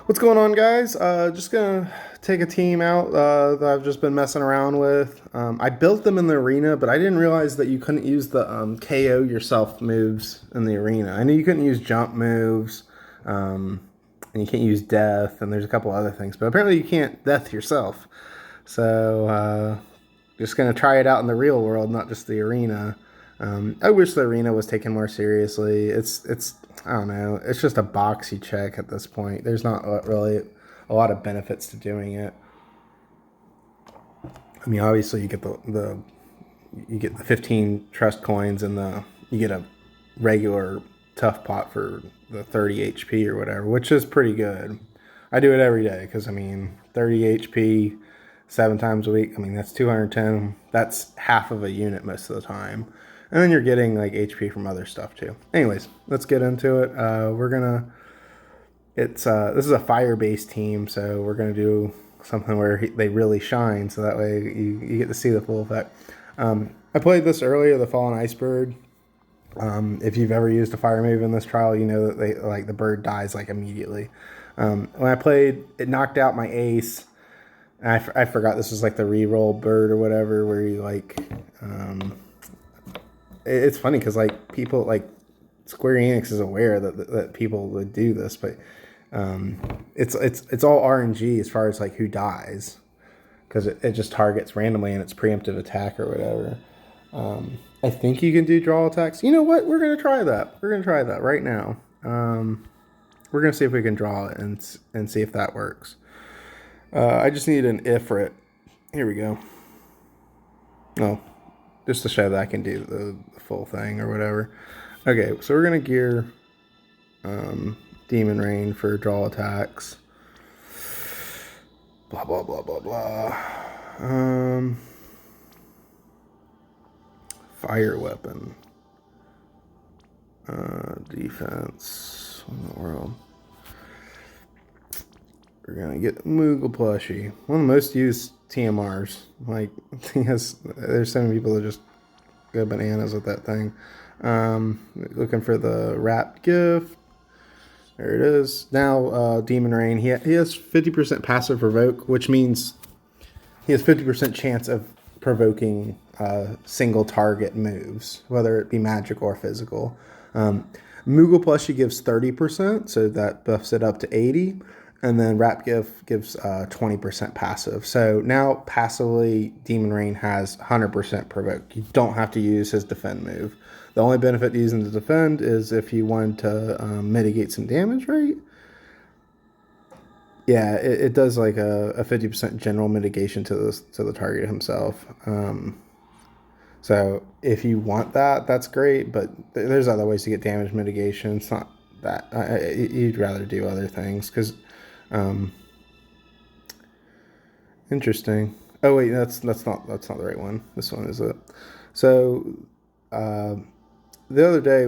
What's going on, guys? Just gonna take a team out that I've just been messing around with. I built them in the arena, but I didn't realize that you couldn't use the KO yourself moves in the arena. I knew you couldn't use jump moves, and you can't use death, and there's a couple other things, but apparently you can't death yourself. So just gonna try it out in the real world, not just the arena. I wish the arena was taken more seriously. It's I don't know. It's just a box you check at this point. There's not really a lot of benefits to doing it. I mean, obviously you get the 15 trust coins and you get a regular tough pot for the 30 HP or whatever, which is pretty good. I do it every day because I mean 30 HP 7 times a week. I mean that's 210. That's half of a unit most of the time. And then you're getting like HP from other stuff too. Anyways, let's get into it. This is a fire-based team, so we're gonna do something where they really shine, so that way you get to see the full effect. I played this earlier, the Fallen Icebird. If you've ever used a fire move in this trial, you know that the bird dies like immediately. When I played, it knocked out my ace. I forgot this was like the reroll bird or whatever, where you it's funny because like people like Square Enix is aware that people would do this, but it's all RNG as far as like who dies, because it just targets randomly and it's preemptive attack or whatever. I think you can do draw attacks. You know what? We're gonna try that. We're gonna try that right now. We're gonna see if we can draw it and see if that works. I just need an Ifrit. Here we go. Oh. Just to show that I can do the full thing or whatever. Okay, so we're going to gear Demon Rain for draw attacks. Blah, blah, blah, blah, blah. Fire weapon. Defense. What in the world? We're going to get Moogle Plushie. One of the most used TMRs. Like, there's so many people that just go bananas with that thing. Looking for the wrapped gift. There it is. Now, Demon Rain. He has 50% passive provoke, which means he has 50% chance of provoking single target moves, whether it be magic or physical. Moogle Plushie gives 30%, so that buffs it up to 80. And then Wrap Gift gives 20% passive. So now passively, Demon Rain has 100% provoke. You don't have to use his defend move. The only benefit to using the defend is if you want to mitigate some damage rate. Yeah, it does like a 50% general mitigation to the target himself. So if you want that, that's great. But there's other ways to get damage mitigation. It's not that you'd rather do other things because. Interesting. Oh wait, that's not the right one. This one is it. So the other day,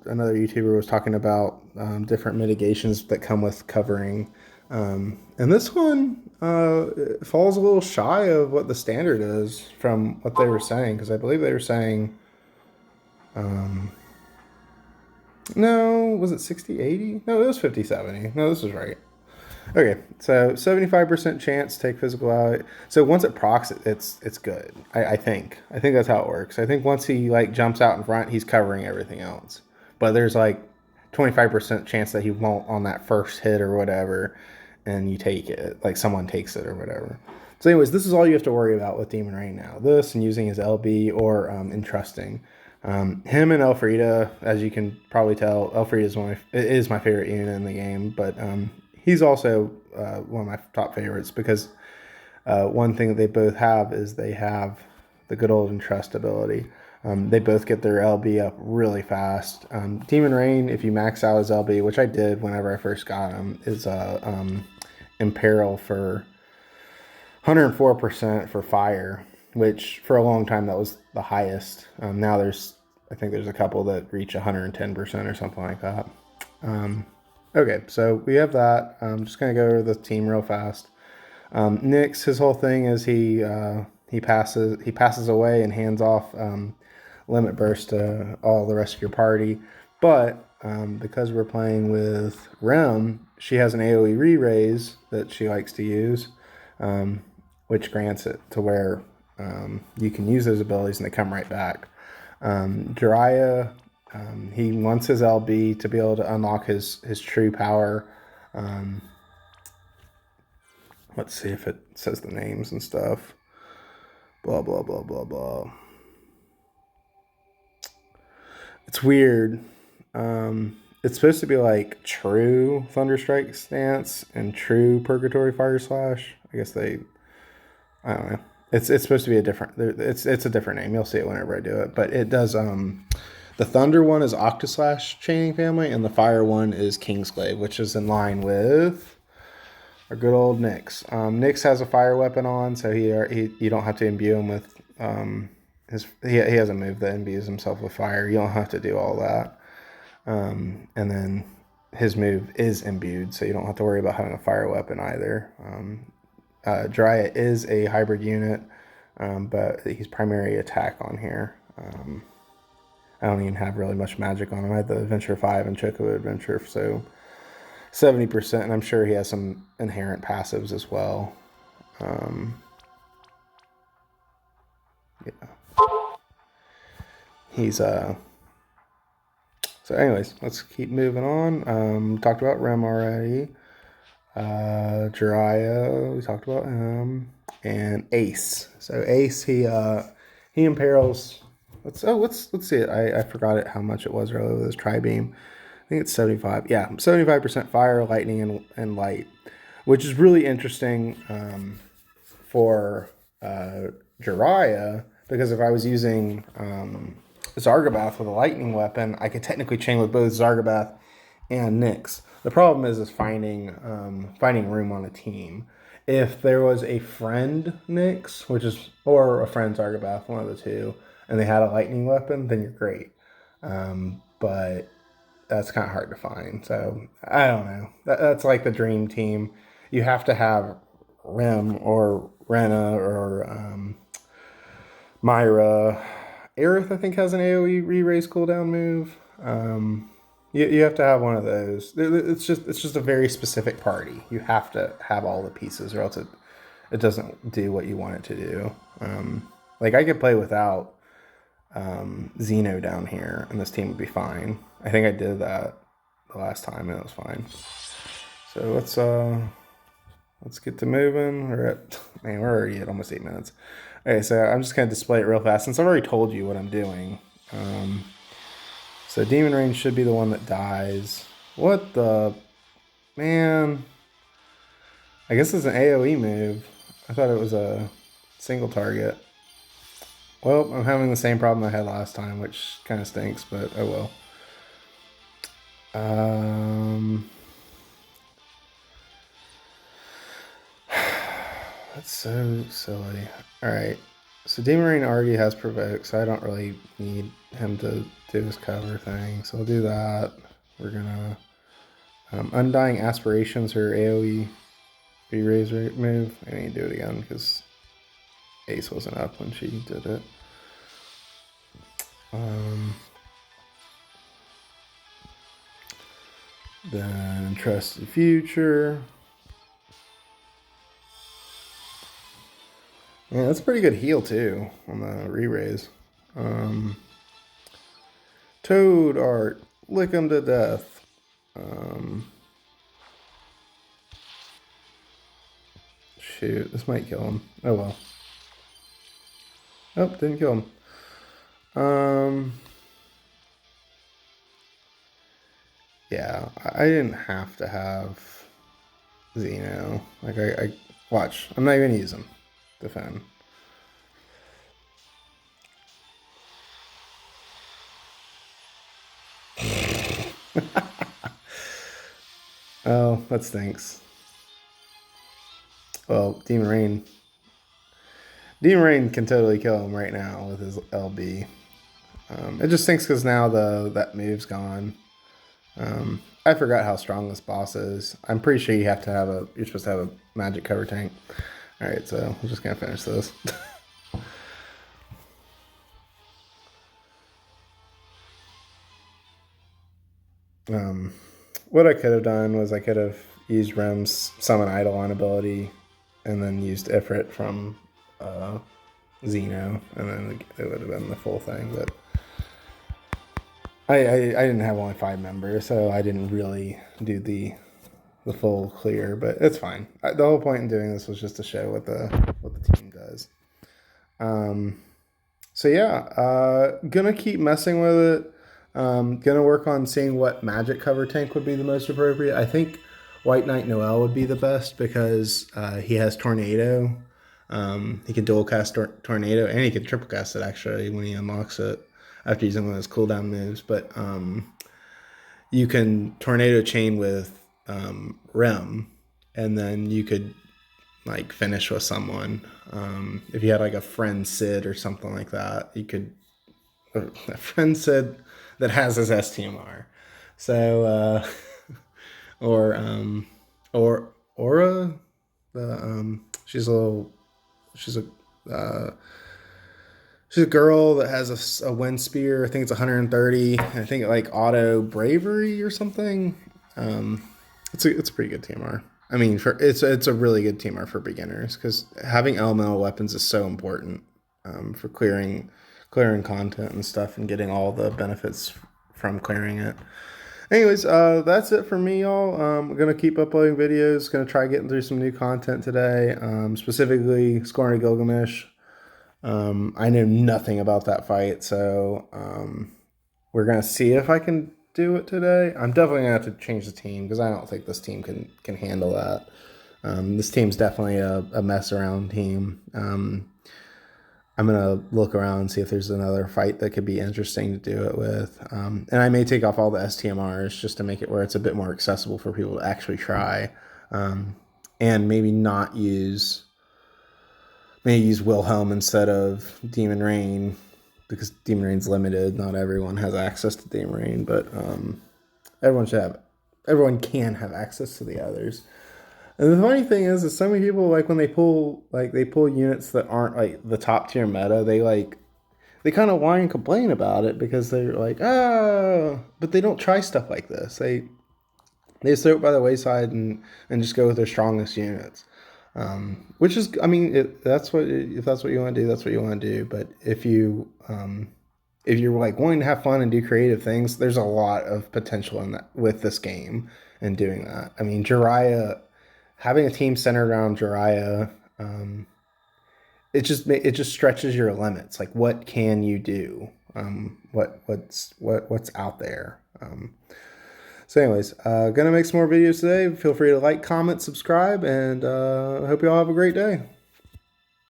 another YouTuber was talking about different mitigations that come with covering, and this one falls a little shy of what the standard is from what they were saying, because I believe they were saying, no, was it 60-80? No, it was 50-70. No, this was right. Okay, so 75% chance take physical out. So once it procs, it's good. I think that's how it works. I think once he like jumps out in front, he's covering everything else. But there's like 25% chance that he won't on that first hit or whatever, and you take it, like someone takes it or whatever. So anyways, this is all you have to worry about with Demon Rain now. This and using his LB or Entrusting. Him and Elfrida, as you can probably tell, Elfrida is my favorite unit in the game, but he's also one of my top favorites because one thing that they both have is they have the good old Entrust ability. They both get their LB up really fast. Demon Rain, if you max out his LB, which I did whenever I first got him, is Imperil for 104% for fire, which for a long time that was the highest. Now I think there's a couple that reach 110% or something like that. Okay, so we have that. I'm just gonna go over the team real fast. Nyx, his whole thing is he passes away and hands off Limit Burst to all the rest of your party. But because we're playing with Rem, she has an AoE re-raise that she likes to use, which grants it to where you can use those abilities and they come right back. Jiraiya, he wants his LB to be able to unlock his true power. Let's see if it says the names and stuff. Blah, blah, blah, blah, blah. It's weird. It's supposed to be like true Thunderstrike stance and true Purgatory Fire Slash. I guess I don't know. It's supposed to be a different. It's a different name. You'll see it whenever I do it. But it does. The Thunder one is Octoslash Chaining Family, and the Fire one is Kingsglaive, which is in line with our good old Nyx. Nyx has a fire weapon on, so he you don't have to imbue him with he has a move that imbues himself with fire. You don't have to do all that. And then his move is imbued, so you don't have to worry about having a fire weapon either. Jiraiya is a hybrid unit, but he's primary attack on here. I don't even have really much magic on him. I had the Adventure 5 and Chocobo Adventure, so 70%, and I'm sure he has some inherent passives as well. Yeah. He's so anyways, let's keep moving on. Talked about Rem already. Jiraiya, we talked about him. And Ace. So Ace, he imperils. Let's see it. I forgot it how much it was earlier with his Tri-Beam. I think it's 75. Yeah, 75% fire, lightning, and light, which is really interesting for Jiraiya, because if I was using Zargabath with a lightning weapon, I could technically chain with both Zargabath and Nyx. The problem is finding room on a team. If there was a friend Nyx, or a friend Zargabath, one of the two, and they had a lightning weapon, then you're great. But that's kind of hard to find. So I don't know. That's like the dream team. You have to have Rem or Rena or Myra. Aerith, I think, has an AoE re-raise cooldown move. You have to have one of those. It's just a very specific party. You have to have all the pieces, or else it doesn't do what you want it to do. Like I could play without Xeno down here, and this team would be fine. I think I did that the last time, and it was fine. So let's get to moving. We're already at almost 8 minutes. Okay, so I'm just gonna display it real fast since I've already told you what I'm doing. So Demon Rain should be the one that dies. What the man? I guess it's an AoE move. I thought it was a single target. Well, I'm having the same problem I had last time, which kind of stinks, but oh well. That's so silly. Alright, so Demon Rain already has Provoke, so I don't really need him to do his cover thing, so I'll do that. We're gonna Undying Aspirations, her AoE re-raise move. I need to do it again because Ace wasn't up when she did it. Then Entrusted Future. Yeah, that's a pretty good heal too on the re-raise. Toad Art, lick him to death. Shoot, this might kill him. Oh well. Oh, didn't kill him. Yeah, I didn't have to have Xeno. Like I watch. I'm not even gonna use him. Defend. Oh, that stinks. Well, Demon Rain can totally kill him right now with his LB. It just stinks because now that move's gone. I forgot how strong this boss is. I'm pretty sure you're supposed to have a magic cover tank. Alright, so I'm just gonna finish this. What I could have done was I could have used Rem's summon Eidolon ability and then used Ifrit from Xeno, and then it would have been the full thing. But I didn't have only 5 members, so I didn't really do the full clear, but it's fine. The whole point in doing this was just to show what the team does. So yeah, gonna keep messing with it. Gonna work on seeing what magic cover tank would be the most appropriate. I think White Knight Noel would be the best because he has Tornado. He can dual cast Tornado, and he can triple cast it actually when he unlocks it after using one of his cooldown moves. But you can Tornado chain with Rem, and then you could like finish with someone. If you had like a friend Sid or something like that, you could a friend Sid that has his STMR. So or Aura, she's a girl that has a wind spear. I think it's 130. I think like auto bravery or something. It's a pretty good TMR. I mean, it's a really good TMR for beginners because having elemental weapons is so important for clearing content and stuff and getting all the benefits from clearing it. Anyways, that's it for me, y'all. I'm gonna keep uploading videos. Gonna try getting through some new content today, specifically Scorn of Gilgamesh. I know nothing about that fight, so we're gonna see if I can do it today. I'm definitely gonna have to change the team because I don't think this team can handle that. This team's definitely a mess around team. I'm gonna look around and see if there's another fight that could be interesting to do it with. And I may take off all the STMRs just to make it where it's a bit more accessible for people to actually try. And maybe not use Wilhelm instead of Demon Rain, because Demon Rain's limited. Not everyone has access to Demon Rain, but everyone can have access to the others. And the funny thing is so many people, like when they pull units that aren't like the top tier meta, they kind of whine and complain about it because they're like, but they don't try stuff like this. They just throw it by the wayside and just go with their strongest units. Which is, I mean, if that's what you want to do, that's what you want to do. But if you're like wanting to have fun and do creative things, there's a lot of potential in that with this game and doing that. I mean, Jiraiya, having a team centered around Jiraiya, it just stretches your limits. Like, what can you do? What's out there? So anyways, gonna make some more videos today. Feel free to like, comment, subscribe, and I hope you all have a great day.